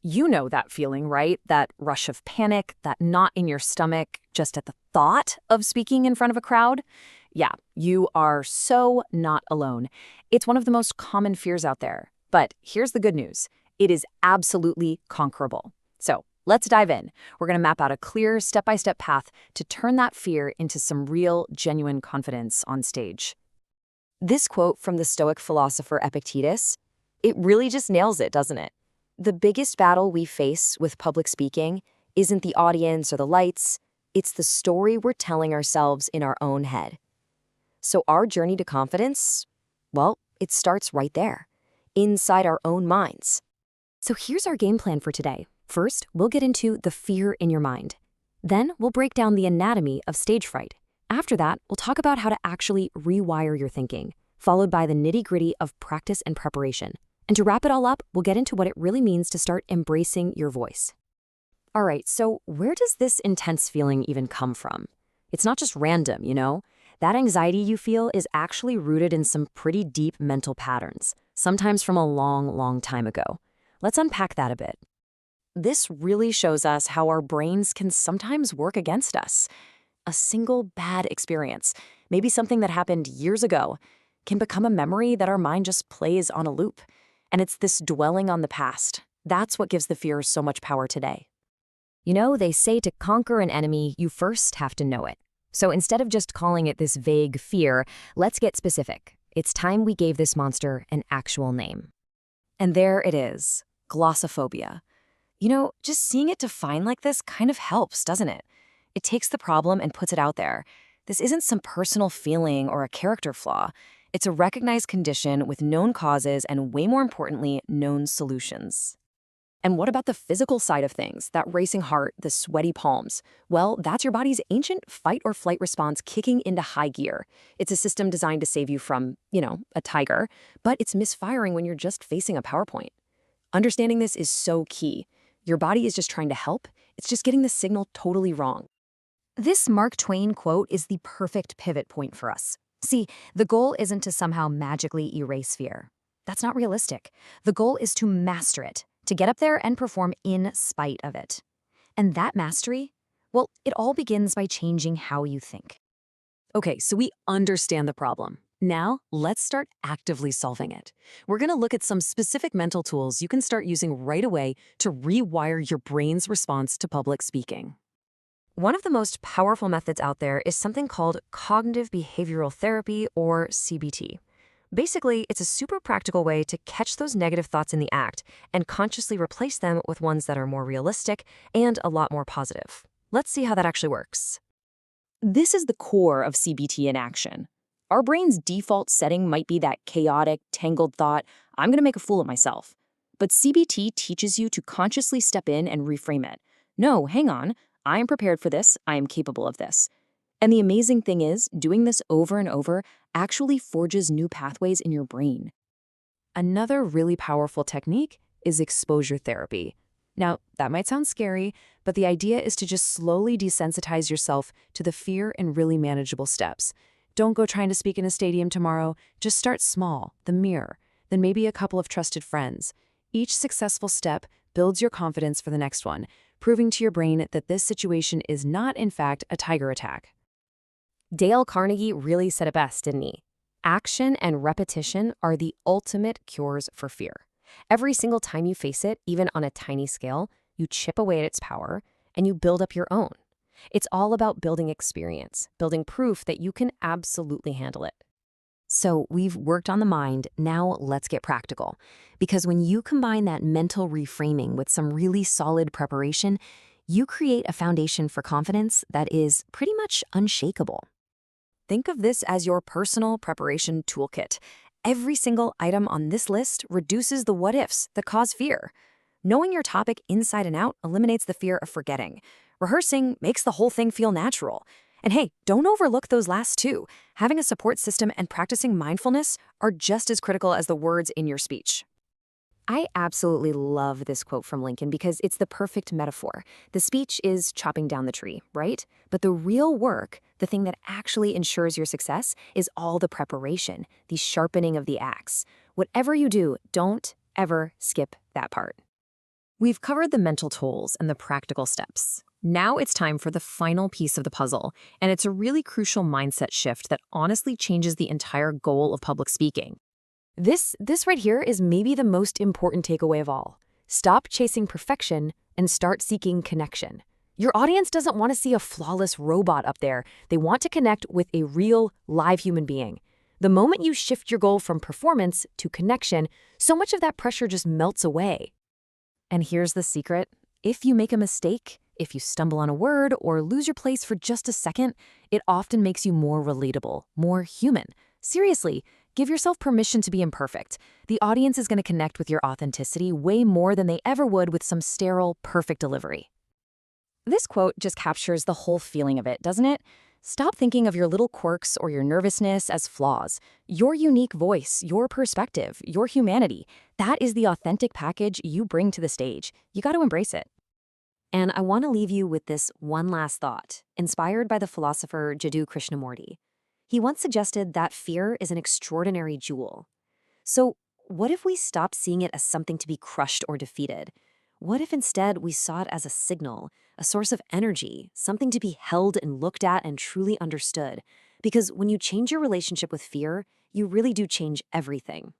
You know that feeling, right? That rush of panic, that knot in your stomach just at the thought of speaking in front of a crowd? Yeah, you are so not alone. It's one of the most common fears out there. But here's the good news. It is absolutely conquerable. So let's dive in. We're going to map out a clear step-by-step path to turn that fear into some real, genuine confidence on stage. This quote from the Stoic philosopher Epictetus, it really just nails it, doesn't it? The biggest battle we face with public speaking isn't the audience or the lights, it's the story we're telling ourselves in our own head. So our journey to confidence, well, it starts right there, inside our own minds. So here's our game plan for today. First, we'll get into the fear in your mind. Then we'll break down the anatomy of stage fright. After that, we'll talk about how to actually rewire your thinking, followed by the nitty-gritty of practice and preparation. And to wrap it all up, we'll get into what it really means to start embracing your voice. All right, so where does this intense feeling even come from? It's not just random, you know? That anxiety you feel is actually rooted in some pretty deep mental patterns, sometimes from a long, long time ago. Let's unpack that a bit. This really shows us how our brains can sometimes work against us. A single bad experience, maybe something that happened years ago, can become a memory that our mind just plays on a loop. And it's this dwelling on the past. That's what gives the fear so much power today. You know, they say to conquer an enemy, you first have to know it. So instead of just calling it this vague fear, let's get specific. It's time we gave this monster an actual name. And there it is, glossophobia. You know, just seeing it defined like this kind of helps, doesn't it? It takes the problem and puts it out there. This isn't some personal feeling or a character flaw. It's a recognized condition with known causes and, way more importantly, known solutions. And what about the physical side of things, that racing heart, the sweaty palms? Well, that's your body's ancient fight or flight response kicking into high gear. It's a system designed to save you from, a tiger, but it's misfiring when you're just facing a PowerPoint. Understanding this is so key. Your body is just trying to help. It's just getting the signal totally wrong. This Mark Twain quote is the perfect pivot point for us. See, the goal isn't to somehow magically erase fear. That's not realistic. The goal is to master it, to get up there and perform in spite of it. And that mastery, well, it all begins by changing how you think. Okay, so we understand the problem. Now, let's start actively solving it. We're going to look at some specific mental tools you can start using right away to rewire your brain's response to public speaking. One of the most powerful methods out there is something called cognitive behavioral therapy, or CBT. Basically, it's a super practical way to catch those negative thoughts in the act and consciously replace them with ones that are more realistic and a lot more positive. Let's see how that actually works. This is the core of CBT in action. Our brain's default setting might be that chaotic, tangled thought, I'm going to make a fool of myself. But CBT teaches you to consciously step in and reframe it. No, hang on. I am prepared for this. I am capable of this. And the amazing thing is, doing this over and over actually forges new pathways in your brain. Another really powerful technique is exposure therapy. Now, that might sound scary, but the idea is to just slowly desensitize yourself to the fear in really manageable steps. Don't go trying to speak in a stadium tomorrow. Just start small, the mirror, then maybe a couple of trusted friends. Each successful step builds your confidence for the next one, proving to your brain that this situation is not, in fact, a tiger attack. Dale Carnegie really said it best, didn't he? Action and repetition are the ultimate cures for fear. Every single time you face it, even on a tiny scale, you chip away at its power and you build up your own. It's all about building experience, building proof that you can absolutely handle it. So we've worked on the mind, now let's get practical. Because when you combine that mental reframing with some really solid preparation, you create a foundation for confidence that is pretty much unshakable. Think of this as your personal preparation toolkit. Every single item on this list reduces the what-ifs that cause fear. Knowing your topic inside and out eliminates the fear of forgetting. Rehearsing makes the whole thing feel natural. And hey, don't overlook those last two. Having a support system and practicing mindfulness are just as critical as the words in your speech. I absolutely love this quote from Lincoln because it's the perfect metaphor. The speech is chopping down the tree, right? But the real work, the thing that actually ensures your success, is all the preparation, the sharpening of the axe. Whatever you do, don't ever skip that part. We've covered the mental tolls and the practical steps. Now it's time for the final piece of the puzzle, and it's a really crucial mindset shift that honestly changes the entire goal of public speaking. This right here is maybe the most important takeaway of all. Stop chasing perfection and start seeking connection. Your audience doesn't want to see a flawless robot up there. They want to connect with a real, live human being. The moment you shift your goal from performance to connection, so much of that pressure just melts away. And here's the secret. If you make a mistake, if you stumble on a word or lose your place for just a second, it often makes you more relatable, more human. Seriously, give yourself permission to be imperfect. The audience is going to connect with your authenticity way more than they ever would with some sterile, perfect delivery. This quote just captures the whole feeling of it, doesn't it? Stop thinking of your little quirks or your nervousness as flaws. Your unique voice, your perspective, your humanity, that is the authentic package you bring to the stage. You got to embrace it. And I want to leave you with this one last thought, inspired by the philosopher Jiddu Krishnamurti. He once suggested that fear is an extraordinary jewel. So, what if we stopped seeing it as something to be crushed or defeated? What if instead we saw it as a signal, a source of energy, something to be held and looked at and truly understood? Because when you change your relationship with fear, you really do change everything.